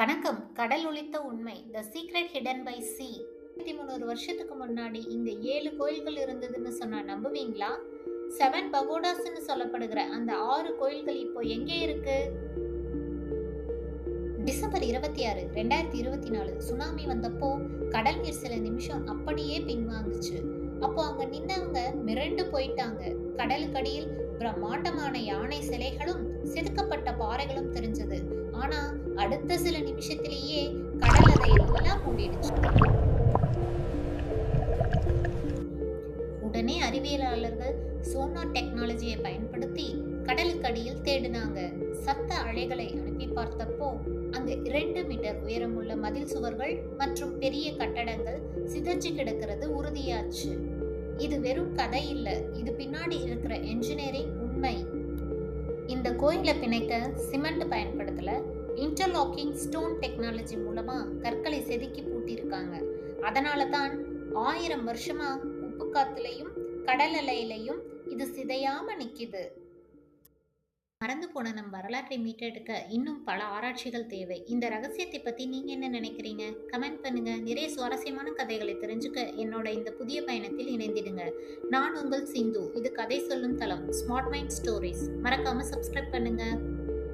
வணக்கம். கடல் ஒளித்த உண்மை the secret hidden by sea. 300 வருஷத்துக்கு முன்னாடி இங்க 7 கோயில்கள் இருந்ததுன்னு சொன்னா நம்புவீங்களா? 7 பகோடாஸ்ன்னு சொல்லப்படுகிற அந்த 6 கோயில்கள் இப்போ எங்கே இருக்கு? டிசம்பர் 26, 2024 சுனாமி வந்தப்போ கடல் நீர் சில நிமிஷம் அப்படியே பின்வாங்குச்சு. அப்போ அங்க நின்னவங்க மிரண்டு போயிட்டாங்க. கடலுக்கடியில் பிரம்மாண்டமான யானை சிலைகளும் செதுக்கப்பட்ட பாறைகளும் தெரிஞ்சது. ஆனா அடுத்த சில நிமிஷத்திலேயே கடல் அதை எல்லாம் மூடிடுச்சு. உடனே அறிவியலாளர்கள் சோனார் டெக்னாலஜியை பயன்படுத்தி கடலுக்கடியில் தேடினாங்க. சத்த அலைகளை அனுப்பி பார்த்தப்போ அங்கு 2 மீட்டர் உயரமுள்ள மதில் சுவர்கள் மற்றும் பெரிய கட்டடங்கள் சிதைஞ்சு கிடக்கிறது உறுதியாச்சு. இது வெறும் கதை இல்ல, இது பின்னாடி இருக்கிற என்ஜினியரிங் உண்மை. இந்த கோயிலை பிணைக்க சிமெண்ட் பயன்படுத்தல, இன்டர்லாக்கிங் ஸ்டோன் டெக்னாலஜி மூலமா கற்களை செதுக்கி பூட்டியிருக்காங்க. அதனால தான் 1000 வருஷமா உப்பு காத்துலையும் கடல் அலையிலையும் இது சிதையாம நிக்குது. மறந்து போன நம் வரலாற்றை மீட்டெடுக்க இன்னும் பல ஆராய்ச்சிகள் தேவை. இந்த ரகசியத்தை பத்தி நீங்க என்ன நினைக்கிறீங்க? கமெண்ட் பண்ணுங்க. நிறைய சுவாரஸ்யமான கதைகளை தெரிஞ்சுக்க என்னோட இந்த புதிய பயணத்தில் இணைந்திடுங்க. நான் உங்கள் சிந்து. இது கதை சொல்லும் தளம் ஸ்மார்ட் மைண்ட் ஸ்டோரிஸ். மறக்காம சப்ஸ்கிரைப் பண்ணுங்க.